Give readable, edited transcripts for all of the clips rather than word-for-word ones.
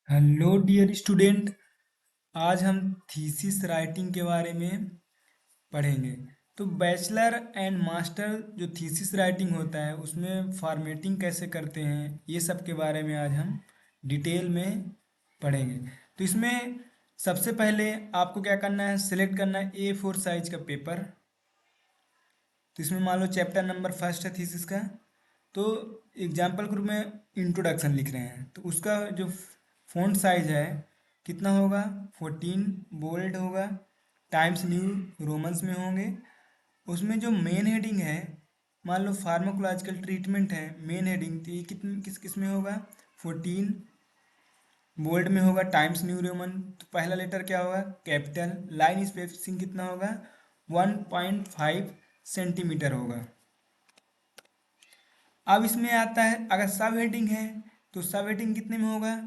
Hello dear student. आज हम thesis writing के बारे में पढ़ेंगे। तो बैचलर एंड मास्टर जो थीसिस राइटिंग होता है उसमें फॉर्मेटिंग कैसे करते हैं ये सब के बारे में आज हम डिटेल में पढ़ेंगे। तो इसमें सबसे पहले आपको क्या करना है, सिलेक्ट करना है A4 साइज का पेपर। तो इसमें मान लो चैप्टर नंबर फर्स्ट है थीसिस का। तो एग्जाम्पल ग्रुप में इंट्रोडक्शन लिख रहे हैं तो उसका जो फ़ॉन्ट साइज है कितना होगा, 14 बोल्ड होगा। टाइम्स न्यू रोमन्स में होंगे। उसमें जो मेन हेडिंग है, मान लो फार्माकोलॉजिकल ट्रीटमेंट है मेन हेडिंग, तो ये किस किस में होगा, 14 बोल्ड में होगा। टाइम्स न्यू रोमन तो पहला लेटर क्या होगा, कैपिटल। लाइन स्पेसिंग कितना होगा, 1.5 सेंटीमीटर होगा। अब इसमें आता है अगर सब हेडिंग है तो सब हेडिंग कितने में होगा,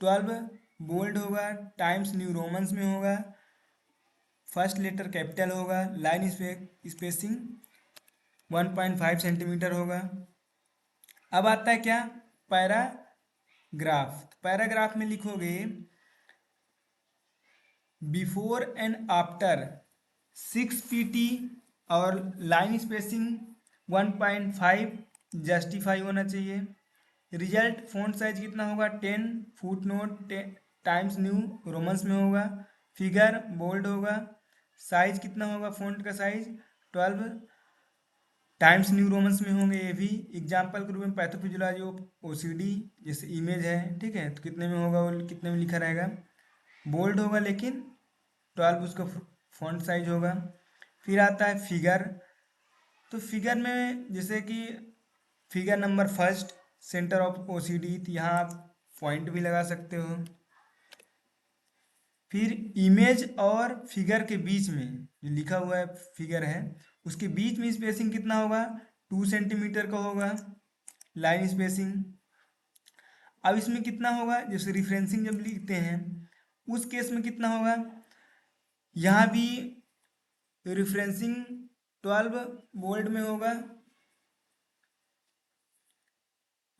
12 बोल्ड होगा। टाइम्स न्यू रोमन्स में होगा। फर्स्ट लेटर कैपिटल होगा। लाइन स्पेसिंग 1.5 सेंटीमीटर होगा। अब आता है क्या, पैराग्राफ। पैराग्राफ में लिखोगे बिफोर एंड आफ्टर 6 pt और लाइन स्पेसिंग 1.5 जस्टिफाई होना चाहिए। रिजल्ट फ़ॉन्ट साइज कितना होगा, 10 foot note times new Romans में होगा। फिगर बोल्ड होगा। साइज कितना होगा फ़ॉन्ट का साइज, 12 टाइम्स न्यू रोमन्स में होंगे ये भी। एग्जाम्पल के रूप में पैथोफिजियोलॉजी OCD जैसे इमेज है, ठीक है, तो कितने में होगा, वो कितने में लिखा रहेगा, बोल्ड होगा लेकिन 12 उसका फ़ॉन्ट साइज होगा। फिर आता है फिगर। तो फिगर में जैसे कि figure number first centre of OCD, तो यहाँ आप पॉइंट भी लगा सकते हो। फिर इमेज और फिगर के बीच में जो लिखा हुआ है फिगर है उसके बीच में स्पेसिंग कितना होगा, 2 सेंटीमीटर का होगा लाइन स्पेसिंग। अब इसमें कितना होगा, जैसे रिफरेंसिंग जब लिखते हैं उस केस में कितना होगा, यहाँ भी रिफरेंसिंग 12 बोल्ड में होगा।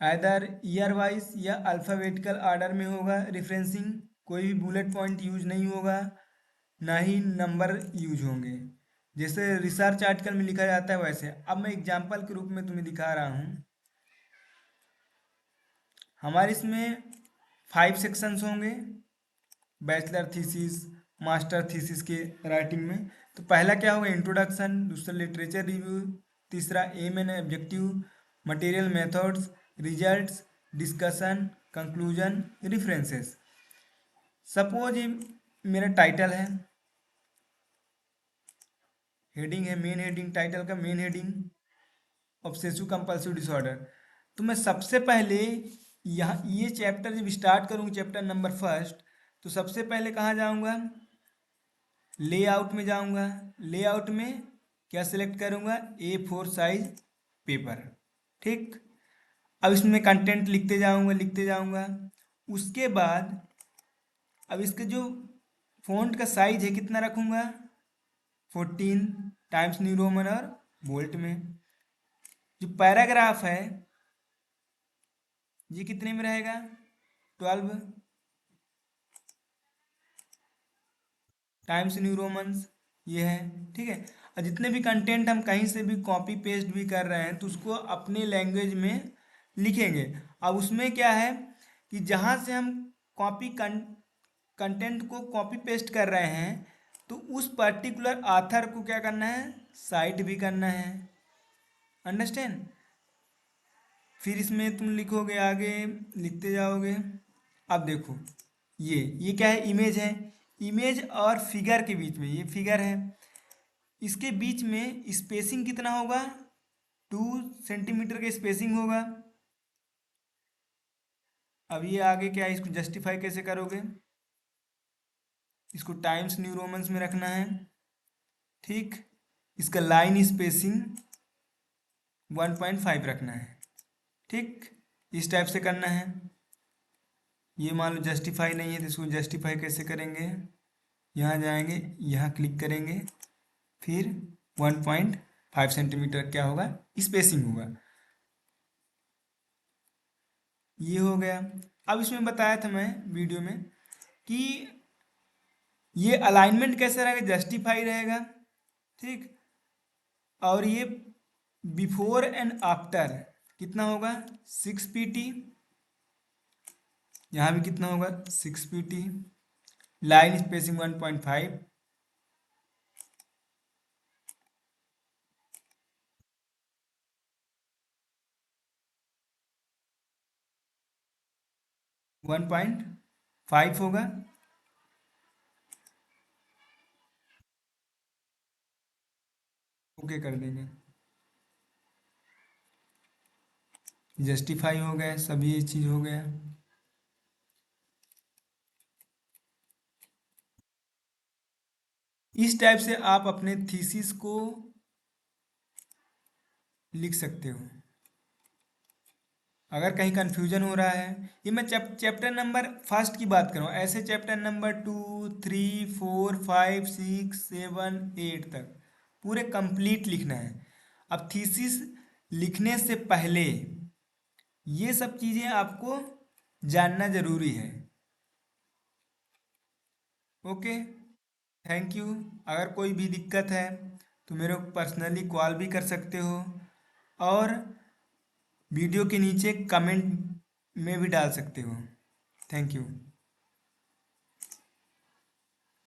आइदर ईयर वाइज या अल्फ़ाबेटिकल आर्डर में होगा रेफरेंसिंग। कोई भी बुलेट पॉइंट यूज नहीं होगा, ना ही नंबर यूज होंगे। जैसे रिसर्च आर्टिकल में लिखा जाता है वैसे। अब मैं एग्जांपल के रूप में तुम्हें दिखा रहा हूँ। हमारे इसमें 5 सेक्शंस होंगे बैचलर थीसिस मास्टर थीसिस के राइटिंग में। तो पहला क्या होगा, इंट्रोडक्शन। दूसरा लिटरेचर रिव्यू। तीसरा aim and objective, material methods, results, discussion, conclusion, references. Suppose ये मेरा टाइटल है, हेडिंग है मेन हेडिंग, टाइटल का main heading obsessive compulsive disorder. तो मैं सबसे पहले यहाँ ये चैप्टर जब स्टार्ट करूँगा, चैप्टर नंबर फर्स्ट, तो सबसे पहले कहाँ जाऊँगा, लेआउट में जाऊँगा। लेआउट में क्या सिलेक्ट करूँगा, A4 साइज पेपर। ठीक। अब इसमें कंटेंट लिखते जाऊँगा। उसके बाद अब इसके जो फ़ॉन्ट का साइज है कितना रखूँगा, 14 टाइम्स न्यू रोमन और बोल्ट में। जो पैराग्राफ है ये कितने में रहेगा, 12 टाइम्स न्यू रोमन्स ये है। ठीक है। और जितने भी कंटेंट हम कहीं से भी कॉपी पेस्ट भी कर रहे हैं तो उसको अपने लैंग्वेज में लिखेंगे। अब उसमें क्या है कि जहाँ से हम कॉपी कंटेंट को कॉपी पेस्ट कर रहे हैं तो उस पर्टिकुलर आथर को क्या करना है, साइट भी करना है। अंडरस्टैंड। फिर इसमें तुम लिखोगे आगे, लिखते जाओगे। अब देखो ये क्या है, इमेज है। इमेज और फिगर के बीच में, ये फिगर है, इसके बीच में स्पेसिंग कितना होगा, 2 सेंटीमीटर का स्पेसिंग होगा। अब ये आगे क्या है, इसको जस्टिफाई कैसे करोगे, इसको टाइम्स न्यू रोमन्स में रखना है। ठीक। इसका लाइन स्पेसिंग 1.5 रखना है। ठीक। इस टाइप से करना है। ये मान लो जस्टिफाई नहीं है तो इसको जस्टिफाई कैसे करेंगे, यहाँ जाएंगे, यहाँ क्लिक करेंगे, फिर 1.5 सेंटीमीटर क्या होगा, स्पेसिंग होगा। ये हो गया। अब इसमें बताया था मैं वीडियो में कि ये अलाइनमेंट कैसा रहेगा, जस्टिफाई रहेगा, ठीक। और ये बिफोर एंड आफ्टर कितना होगा 6 pt, यहाँ भी कितना होगा 6 pt, लाइन स्पेसिंग 1.5, 1.5 होगा। ओके कर देंगे, जस्टिफाई हो गया, सभी ये चीज़ हो गया। इस टाइप से आप अपने थीसिस को लिख सकते हो। अगर कहीं कंफ्यूजन हो रहा है, ये मैं चैप्टर नंबर फर्स्ट की बात कर रहा हूँ, ऐसे चैप्टर नंबर 2, 3, 4, 5, 6, 7, 8 तक पूरे कंप्लीट लिखना है। अब थीसिस लिखने से पहले ये सब चीज़ें आपको जानना ज़रूरी है। Okay, thank you. अगर कोई भी दिक्कत है तो मेरे को पर्सनली कॉल भी कर सकते हो, और वीडियो के नीचे कमेंट में भी डाल सकते हो। Thank you.